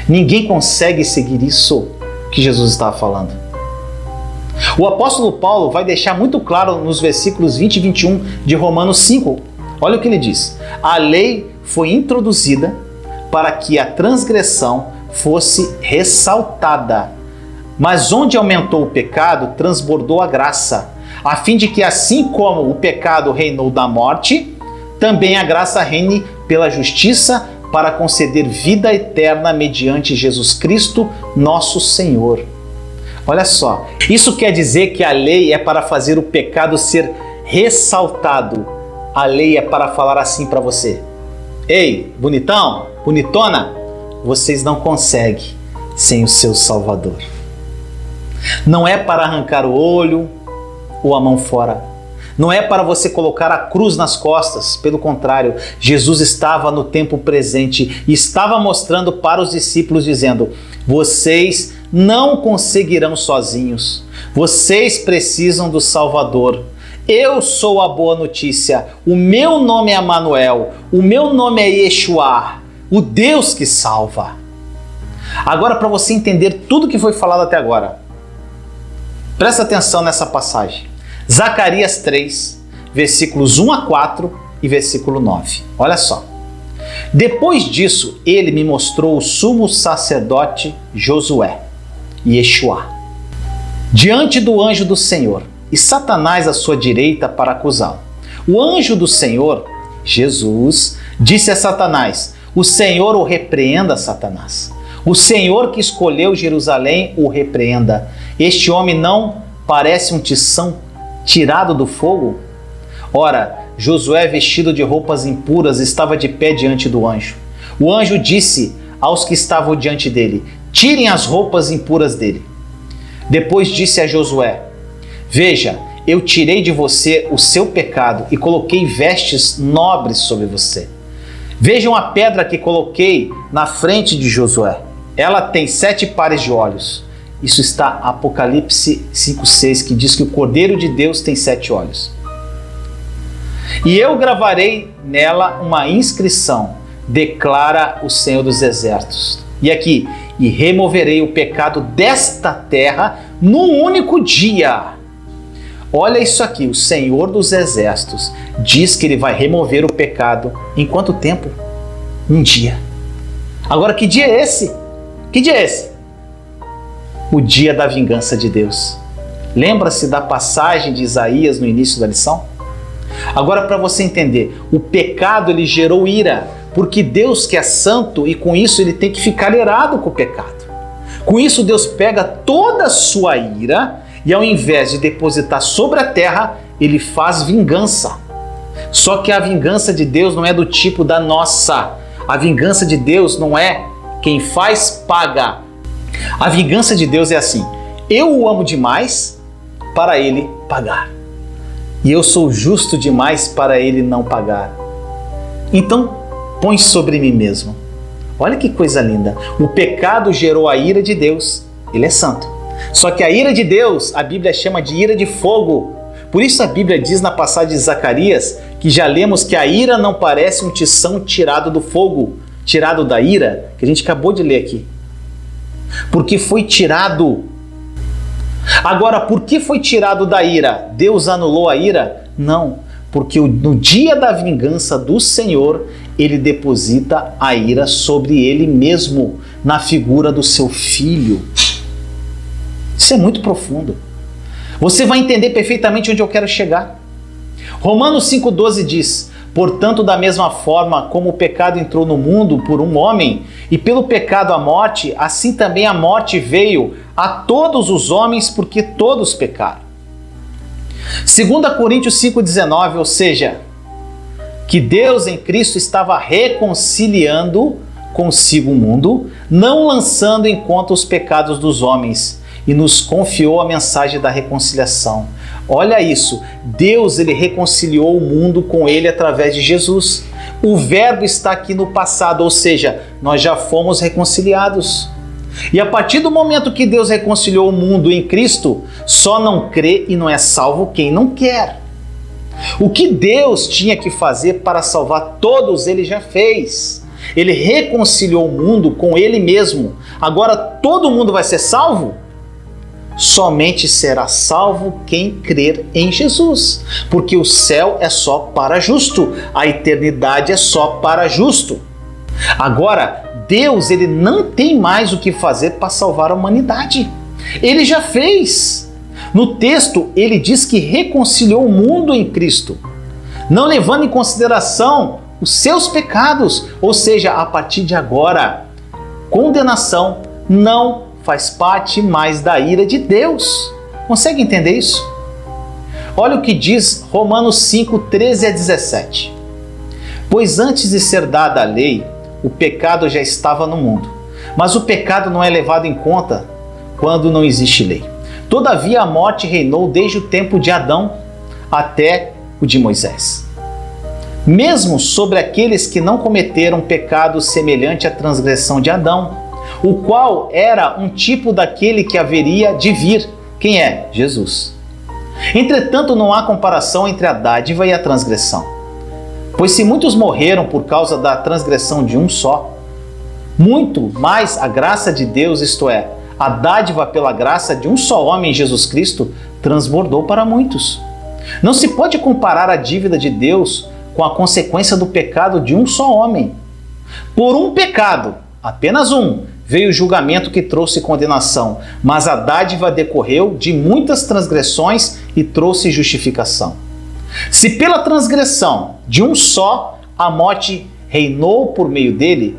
Ninguém consegue seguir isso que Jesus estava falando. O apóstolo Paulo vai deixar muito claro nos versículos 20 e 21 de Romanos 5. Olha o que ele diz. A lei foi introduzida para que a transgressão fosse ressaltada. Mas onde aumentou o pecado, transbordou a graça, a fim de que assim como o pecado reinou da morte, também a graça reine pela justiça para conceder vida eterna mediante Jesus Cristo, nosso Senhor. Olha só, isso quer dizer que a lei é para fazer o pecado ser ressaltado. A lei é para falar assim para você. Ei, bonitão, bonitona, vocês não conseguem sem o seu Salvador. Não é para arrancar o olho ou a mão fora. Não é para você colocar a cruz nas costas. Pelo contrário, Jesus estava no tempo presente e estava mostrando para os discípulos, dizendo, vocês não conseguirão sozinhos. Vocês precisam do Salvador. Eu sou a boa notícia. O meu nome é Emanuel. O meu nome é Yeshua, o Deus que salva. Agora, para você entender tudo que foi falado até agora, presta atenção nessa passagem. Zacarias 3, versículos 1 a 4 e versículo 9. Olha só. Depois disso, ele me mostrou o sumo sacerdote Josué, Yeshua, diante do anjo do Senhor, e Satanás à sua direita para acusá-lo. O anjo do Senhor, Jesus, disse a Satanás, o Senhor o repreenda, Satanás. O Senhor que escolheu Jerusalém o repreenda. Este homem não parece um tição tirado do fogo? Ora, Josué, vestido de roupas impuras, estava de pé diante do anjo. O anjo disse aos que estavam diante dele, tirem as roupas impuras dele. Depois disse a Josué, veja, eu tirei de você o seu pecado e coloquei vestes nobres sobre você. Vejam a pedra que coloquei na frente de Josué. Ela tem 7 pares de olhos. Isso está em Apocalipse 5,6, que diz que o Cordeiro de Deus tem 7 olhos. E eu gravarei nela uma inscrição, declara o Senhor dos Exércitos. E aqui, e removerei o pecado desta terra num único dia. Olha isso aqui, o Senhor dos Exércitos diz que ele vai remover o pecado em quanto tempo? Um dia. Agora, que dia é esse? Que dia é esse? O dia da vingança de Deus. Lembra-se da passagem de Isaías no início da lição? Agora, para você entender, o pecado ele gerou ira, porque Deus que é santo e com isso ele tem que ficar irado com o pecado. Com isso Deus pega toda a sua ira e ao invés de depositar sobre a terra, ele faz vingança. Só que a vingança de Deus não é do tipo da nossa. A vingança de Deus não é quem faz paga. A vingança de Deus é assim, eu o amo demais para ele pagar. E eu sou justo demais para ele não pagar. Então, põe sobre mim mesmo. Olha que coisa linda. O pecado gerou a ira de Deus. Ele é santo. Só que a ira de Deus, a Bíblia chama de ira de fogo. Por isso a Bíblia diz na passagem de Zacarias, que já lemos que a ira não parece um tição tirado do fogo, tirado da ira, que a gente acabou de ler aqui. Porque foi tirado. Agora, por que foi tirado da ira? Deus anulou a ira? Não, porque no dia da vingança do Senhor, ele deposita a ira sobre ele mesmo, na figura do seu filho. Isso é muito profundo. Você vai entender perfeitamente onde eu quero chegar. Romanos 5,12 diz: portanto, da mesma forma como o pecado entrou no mundo por um homem, e pelo pecado a morte, assim também a morte veio a todos os homens, porque todos pecaram. 2 Coríntios 5,19, ou seja, que Deus em Cristo estava reconciliando consigo o mundo, não lançando em conta os pecados dos homens, e nos confiou a mensagem da reconciliação. Olha isso, Deus ele reconciliou o mundo com ele através de Jesus. O verbo está aqui no passado, ou seja, nós já fomos reconciliados. E a partir do momento que Deus reconciliou o mundo em Cristo, só não crê e não é salvo quem não quer. O que Deus tinha que fazer para salvar todos, ele já fez. Ele reconciliou o mundo com ele mesmo. Agora todo mundo vai ser salvo? Somente será salvo quem crer em Jesus, porque o céu é só para justo, a eternidade é só para justo. Agora, Deus ele não tem mais o que fazer para salvar a humanidade. Ele já fez. No texto, ele diz que reconciliou o mundo em Cristo, não levando em consideração os seus pecados, ou seja, a partir de agora, condenação não faz parte mais da ira de Deus. Consegue entender isso? Olha o que diz Romanos 5, 13 a 17. Pois antes de ser dada a lei, o pecado já estava no mundo, mas o pecado não é levado em conta quando não existe lei. Todavia a morte reinou desde o tempo de Adão até o de Moisés, mesmo sobre aqueles que não cometeram pecado semelhante à transgressão de Adão, o qual era um tipo daquele que haveria de vir. Quem é? Jesus. Entretanto, não há comparação entre a dádiva e a transgressão. Pois se muitos morreram por causa da transgressão de um só, muito mais a graça de Deus, isto é, a dádiva pela graça de um só homem, Jesus Cristo, transbordou para muitos. Não se pode comparar a dívida de Deus com a consequência do pecado de um só homem. Por um pecado, apenas um, veio o julgamento que trouxe condenação, mas a dádiva decorreu de muitas transgressões e trouxe justificação. Se pela transgressão de um só a morte reinou por meio dele,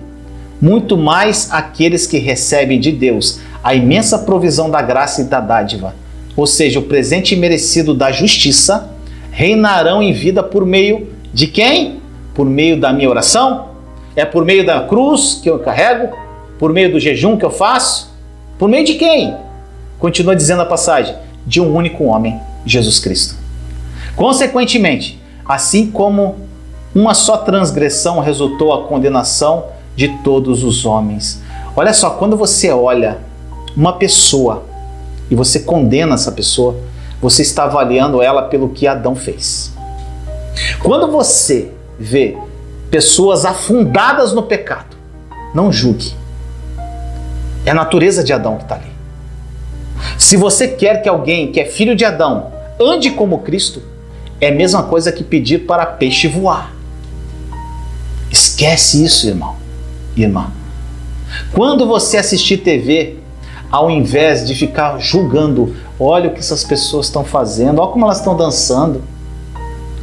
muito mais aqueles que recebem de Deus a imensa provisão da graça e da dádiva, ou seja, o presente merecido da justiça, reinarão em vida por meio de quem? Por meio da minha oração? É por meio da cruz que eu carrego? Por meio do jejum que eu faço? Por meio de quem? Continua dizendo a passagem, de um único homem, Jesus Cristo. Consequentemente, assim como uma só transgressão resultou a condenação de todos os homens. Olha só, quando você olha uma pessoa e você condena essa pessoa, você está avaliando ela pelo que Adão fez. Quando você vê pessoas afundadas no pecado, não julgue. É a natureza de Adão que está ali. Se você quer que alguém que é filho de Adão ande como Cristo, é a mesma coisa que pedir para peixe voar. Esquece isso, irmão, irmã. Quando você assistir TV, ao invés de ficar julgando, olha o que essas pessoas estão fazendo, olha como elas estão dançando,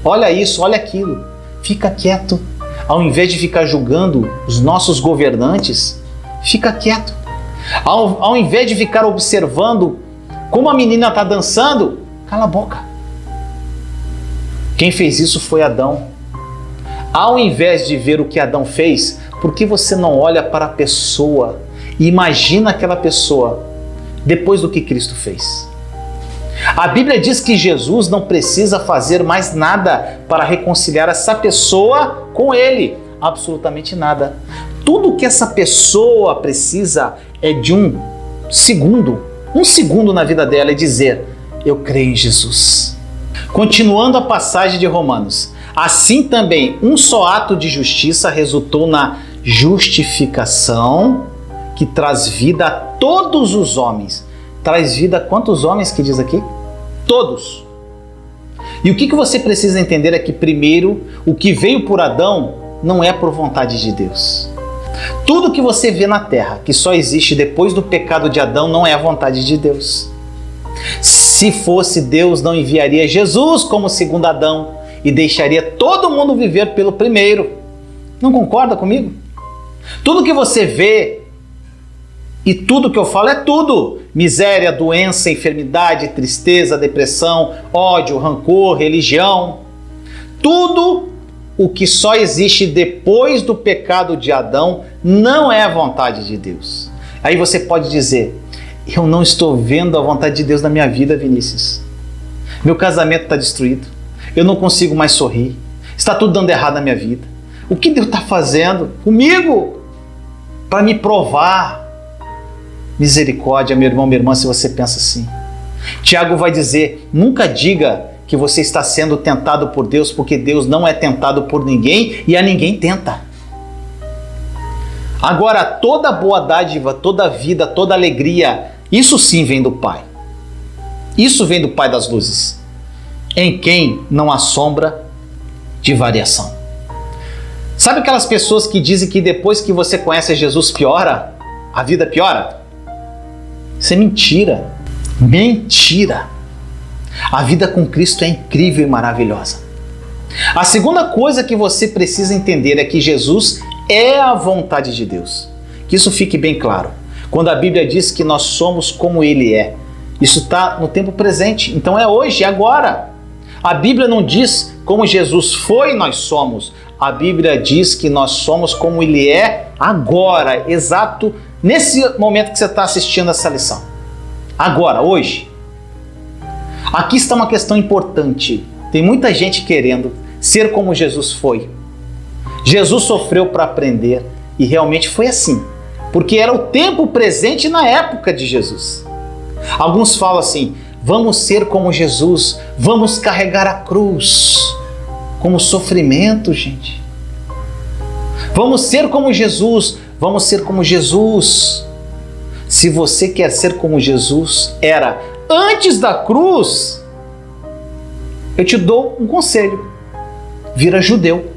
olha isso, olha aquilo, fica quieto. Ao invés de ficar julgando os nossos governantes, fica quieto. Ao invés de ficar observando como a menina está dançando, cala a boca. Quem fez isso foi Adão. Ao invés de ver o que Adão fez, por que você não olha para a pessoa e imagina aquela pessoa depois do que Cristo fez? A Bíblia diz que Jesus não precisa fazer mais nada para reconciliar essa pessoa com Ele. Absolutamente nada. Tudo que essa pessoa precisa é de um segundo na vida dela, é dizer, eu creio em Jesus. Continuando a passagem de Romanos, assim também um só ato de justiça resultou na justificação que traz vida a todos os homens. Traz vida a quantos homens que diz aqui? Todos. E o que você precisa entender é que, primeiro, o que veio por Adão não é por vontade de Deus. Tudo que você vê na terra, que só existe depois do pecado de Adão, não é a vontade de Deus. Se fosse Deus, não enviaria Jesus como segundo Adão e deixaria todo mundo viver pelo primeiro. Não concorda comigo? Tudo que você vê e tudo que eu falo é tudo. Miséria, doença, enfermidade, tristeza, depressão, ódio, rancor, religião. Tudo o que só existe depois do pecado de Adão não é a vontade de Deus. Aí você pode dizer: eu não estou vendo a vontade de Deus na minha vida, Vinícius. Meu casamento está destruído. Eu não consigo mais sorrir. Está tudo dando errado na minha vida. O que Deus está fazendo comigo para me provar? Misericórdia, meu irmão, minha irmã, se você pensa assim. Tiago vai dizer: nunca diga que você está sendo tentado por Deus, porque Deus não é tentado por ninguém e a ninguém tenta. Agora, toda boa dádiva, toda vida, toda alegria, isso sim vem do Pai. Isso vem do Pai das luzes, em quem não há sombra de variação. Sabe aquelas pessoas que dizem que depois que você conhece Jesus piora? A vida piora? Isso é mentira. Mentira. A vida com Cristo é incrível e maravilhosa. A segunda coisa que você precisa entender é que Jesus é a vontade de Deus. Que isso fique bem claro. Quando a Bíblia diz que nós somos como Ele é, isso está no tempo presente. Então é hoje, é agora. A Bíblia não diz como Jesus foi, nós somos. A Bíblia diz que nós somos como Ele é agora, exato nesse momento que você está assistindo essa lição. Agora, hoje. Aqui está uma questão importante. Tem muita gente querendo ser como Jesus foi. Jesus sofreu para aprender e realmente foi assim, porque era o tempo presente na época de Jesus. Alguns falam assim: vamos ser como Jesus, vamos carregar a cruz. Como sofrimento, gente. Vamos ser como Jesus, vamos ser como Jesus. Se você quer ser como Jesus era antes da cruz, eu te dou um conselho: vira judeu.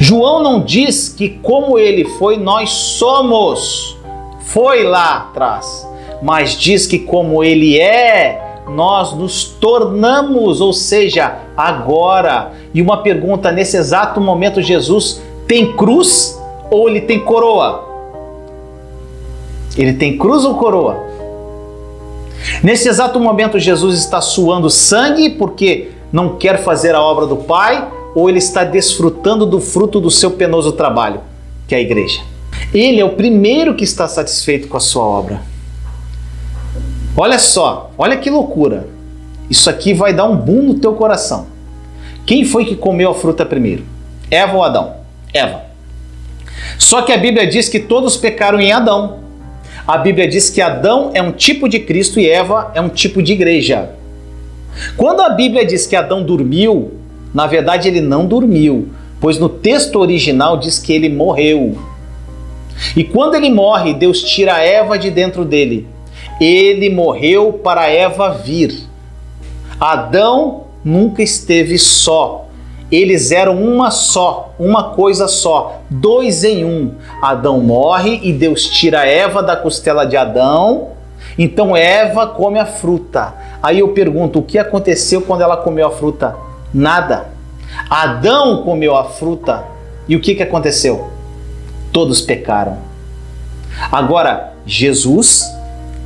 João não diz que como ele foi, nós somos. Foi lá atrás. Mas diz que como ele é, nós nos tornamos, ou seja, agora. E uma pergunta: nesse exato momento, Jesus tem cruz ou ele tem coroa? Ele tem cruz ou coroa? Nesse exato momento, Jesus está suando sangue porque não quer fazer a obra do Pai, ou ele está desfrutando do fruto do seu penoso trabalho, que é a igreja? Ele é o primeiro que está satisfeito com a sua obra. Olha só, olha que loucura. Isso aqui vai dar um boom no teu coração. Quem foi que comeu a fruta primeiro? Eva ou Adão? Eva. Só que a Bíblia diz que todos pecaram em Adão. A Bíblia diz que Adão é um tipo de Cristo e Eva é um tipo de igreja. Quando a Bíblia diz que Adão dormiu, na verdade ele não dormiu, pois no texto original diz que ele morreu. E quando ele morre, Deus tira Eva de dentro dele. Ele morreu para Eva vir. Adão nunca esteve só. Eles eram uma só, uma coisa só, dois em um. Adão morre e Deus tira Eva da costela de Adão. Então Eva come a fruta. Aí eu pergunto: o que aconteceu quando ela comeu a fruta? Nada. Adão comeu a fruta e o que aconteceu? Todos pecaram. Agora, Jesus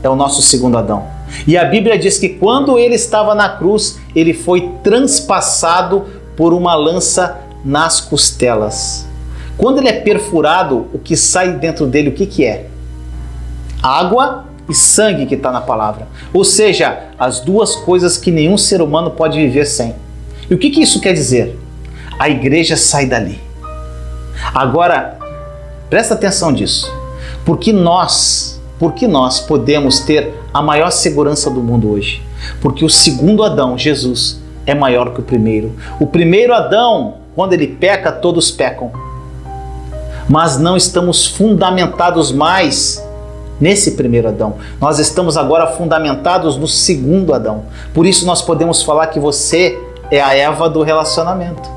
é o nosso segundo Adão. E a Bíblia diz que quando ele estava na cruz, ele foi transpassado por uma lança nas costelas. Quando ele é perfurado, o que sai dentro dele, o que é? Água e sangue, que está na palavra. Ou seja, as duas coisas que nenhum ser humano pode viver sem. E o que isso quer dizer? A igreja sai dali. Agora, presta atenção nisso. Porque nós podemos ter a maior segurança do mundo hoje. Porque o segundo Adão, Jesus, é maior que o primeiro. O primeiro Adão, quando ele peca, todos pecam. Mas não estamos fundamentados mais nesse primeiro Adão. Nós estamos agora fundamentados no segundo Adão. Por isso nós podemos falar que você é a Eva do relacionamento.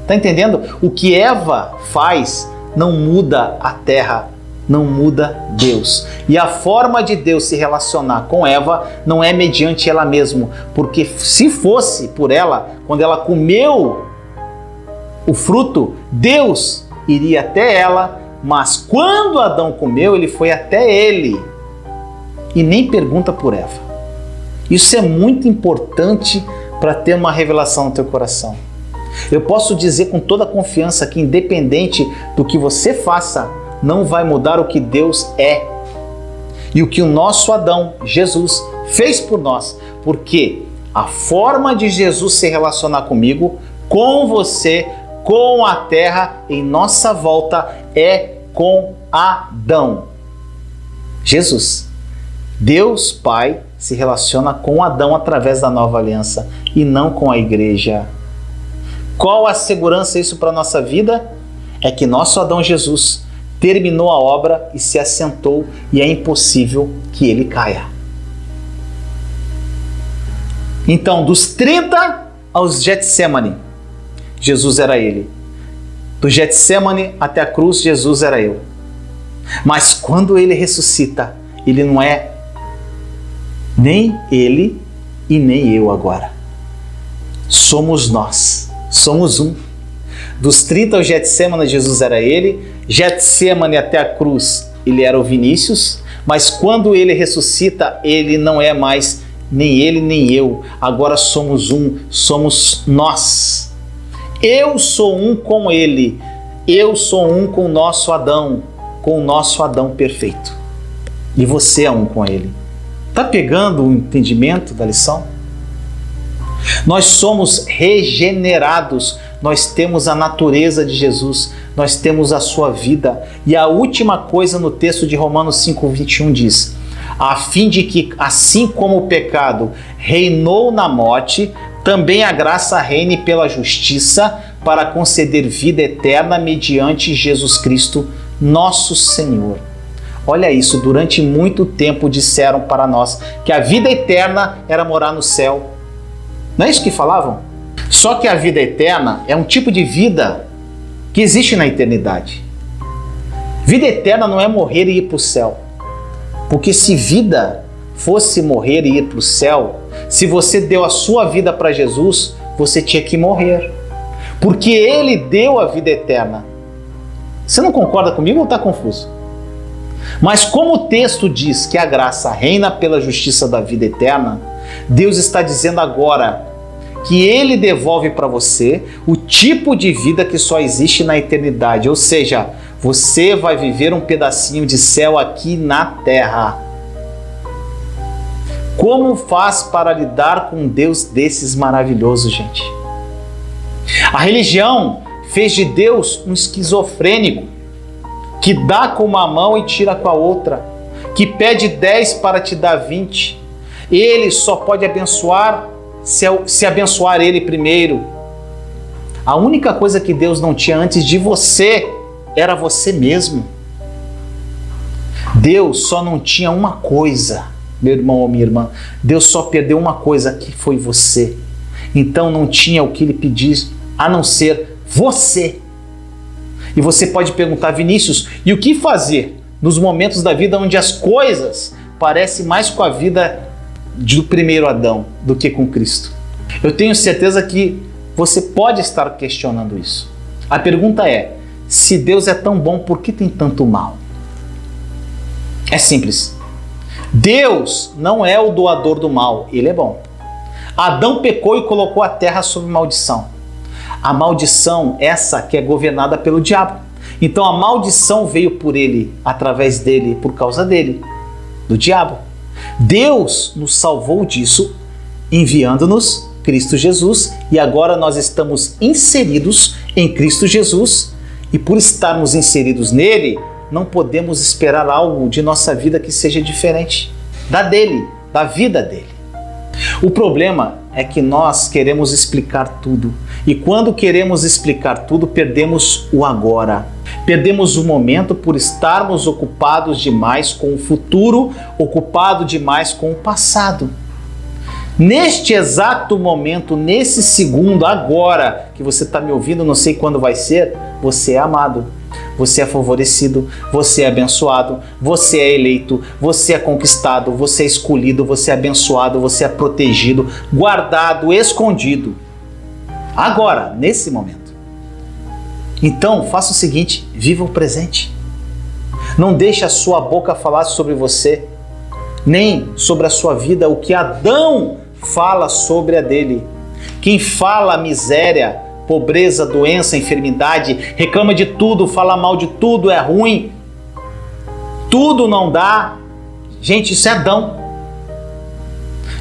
Tá entendendo? O que Eva faz não muda a terra, não muda Deus. E a forma de Deus se relacionar com Eva não é mediante ela mesma, porque se fosse por ela, quando ela comeu o fruto, Deus iria até ela, mas quando Adão comeu, ele foi até ele e nem pergunta por Eva. Isso é muito importante para ter uma revelação no teu coração. Eu posso dizer com toda confiança que independente do que você faça, não vai mudar o que Deus é e o que o nosso Adão, Jesus, fez por nós, porque a forma de Jesus se relacionar comigo, com você, com a terra em nossa volta é com Adão. Jesus, Deus Pai, se relaciona com Adão através da nova aliança e não com a igreja. Qual a segurança isso para a nossa vida? É que nosso Adão Jesus terminou a obra e se assentou e é impossível que ele caia. Então, dos 30 aos Getsemane, Jesus era ele. Do Getsemane até a cruz, Jesus era eu. Mas quando ele ressuscita, ele não é nem ele e nem eu agora. Somos nós. Somos um. Dos 30 ao Getsemane, Jesus era ele. Getsemane até a cruz, ele era o Vinícius. Mas quando ele ressuscita, ele não é mais nem ele nem eu. Agora somos um, somos nós. Eu sou um com ele. Eu sou um com o nosso Adão perfeito. E você é um com ele. Está pegando o entendimento da lição? Nós somos regenerados, nós temos a natureza de Jesus, nós temos a sua vida. E a última coisa no texto de Romanos 5:21 diz: a fim de que, assim como o pecado reinou na morte, também a graça reine pela justiça para conceder vida eterna mediante Jesus Cristo, nosso Senhor. Olha isso, durante muito tempo disseram para nós que a vida eterna era morar no céu. Não é isso que falavam? Só que a vida eterna é um tipo de vida que existe na eternidade. Vida eterna não é morrer e ir para o céu. Porque se vida fosse morrer e ir para o céu, se você deu a sua vida para Jesus, você tinha que morrer. Porque Ele deu a vida eterna. Você não concorda comigo ou está confuso? Mas como o texto diz que a graça reina pela justiça da vida eterna, Deus está dizendo agora que Ele devolve para você o tipo de vida que só existe na eternidade. Ou seja, você vai viver um pedacinho de céu aqui na terra. Como faz para lidar com um Deus desses maravilhosos, gente? A religião fez de Deus um esquizofrênico, que dá com uma mão e tira com a outra, que pede 10 para te dar 20. Ele só pode abençoar se abençoar ele primeiro. A única coisa que Deus não tinha antes de você era você mesmo. Deus só não tinha uma coisa, meu irmão ou minha irmã. Deus só perdeu uma coisa, que foi você. Então não tinha o que Ele pedir a não ser você. E você pode perguntar: Vinícius, e o que fazer nos momentos da vida onde as coisas parecem mais com a vida do primeiro Adão do que com Cristo? Eu tenho certeza que você pode estar questionando isso. A pergunta é: se Deus é tão bom, por que tem tanto mal? É simples. Deus não é o doador do mal, Ele é bom. Adão pecou e colocou a terra sob maldição. A maldição, essa que é governada pelo diabo. Então a maldição veio por ele, através dele, por causa dele, do diabo. Deus nos salvou disso, enviando-nos Cristo Jesus, e agora nós estamos inseridos em Cristo Jesus, e por estarmos inseridos nele, não podemos esperar algo de nossa vida que seja diferente da dele, da vida dele. O problema é que nós queremos explicar tudo, e quando queremos explicar tudo, perdemos o agora. Perdemos o momento por estarmos ocupados demais com o futuro, ocupado demais com o passado. Neste exato momento, nesse segundo, agora que você está me ouvindo, não sei quando vai ser, você é amado, você é favorecido, você é abençoado, você é eleito, você é conquistado, você é escolhido, você é abençoado, você é protegido, guardado, escondido. Agora, nesse momento. Então, faça o seguinte, viva o presente. Não deixe a sua boca falar sobre você, nem sobre a sua vida, o que Adão fala sobre a dele. Quem fala miséria, pobreza, doença, enfermidade, reclama de tudo, fala mal de tudo, é ruim, tudo não dá. Gente, isso é Adão.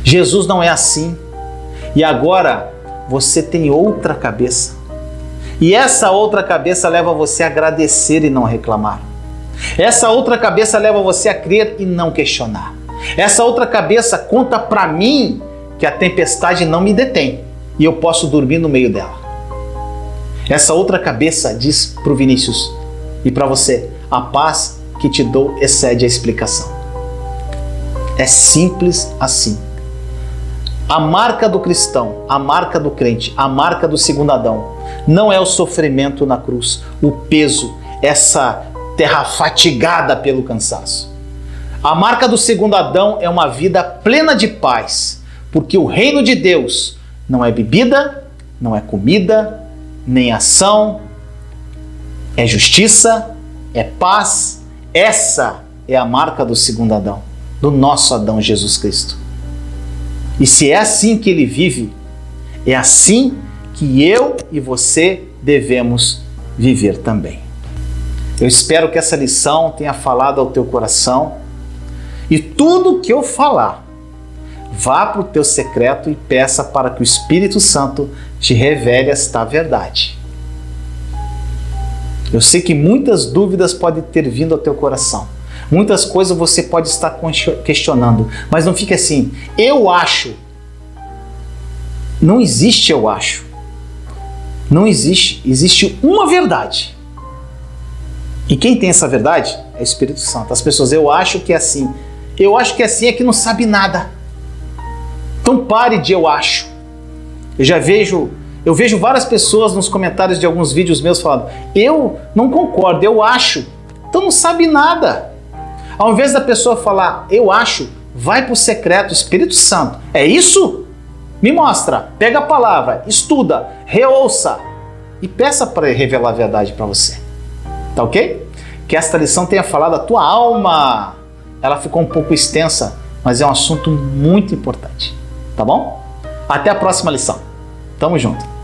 Jesus não é assim. E agora você tem outra cabeça. E essa outra cabeça leva você a agradecer e não reclamar. Essa outra cabeça leva você a crer e não questionar. Essa outra cabeça conta para mim que a tempestade não me detém e eu posso dormir no meio dela. Essa outra cabeça diz para o Vinícius e para você: a paz que te dou excede a explicação. É simples assim. A marca do cristão, a marca do crente, a marca do segundo Adão não é o sofrimento na cruz, o peso, essa terra fatigada pelo cansaço. A marca do segundo Adão é uma vida plena de paz, porque o reino de Deus não é bebida, não é comida, nem ação, é justiça, é paz. Essa é a marca do segundo Adão, do nosso Adão Jesus Cristo. E se é assim que ele vive, é assim que eu e você devemos viver também. Eu espero que essa lição tenha falado ao teu coração e tudo que eu falar, vá para o teu secreto e peça para que o Espírito Santo te revele esta verdade. Eu sei que muitas dúvidas podem ter vindo ao teu coração. Muitas coisas você pode estar questionando, mas não fique assim, eu acho. Não existe eu acho. Não existe. Existe uma verdade. E quem tem essa verdade é o Espírito Santo. As pessoas, eu acho que é assim. Eu acho que é assim, é que não sabe nada. Então pare de eu acho. Eu vejo várias pessoas nos comentários de alguns vídeos meus falando, eu não concordo, eu acho. Então não sabe nada. Ao invés da pessoa falar, eu acho, vai para o secreto, Espírito Santo. É isso? Me mostra, pega a palavra, estuda, reouça e peça para ele revelar a verdade para você. Tá ok? Que esta lição tenha falado a tua alma. Ela ficou um pouco extensa, mas é um assunto muito importante. Tá bom? Até a próxima lição. Tamo junto.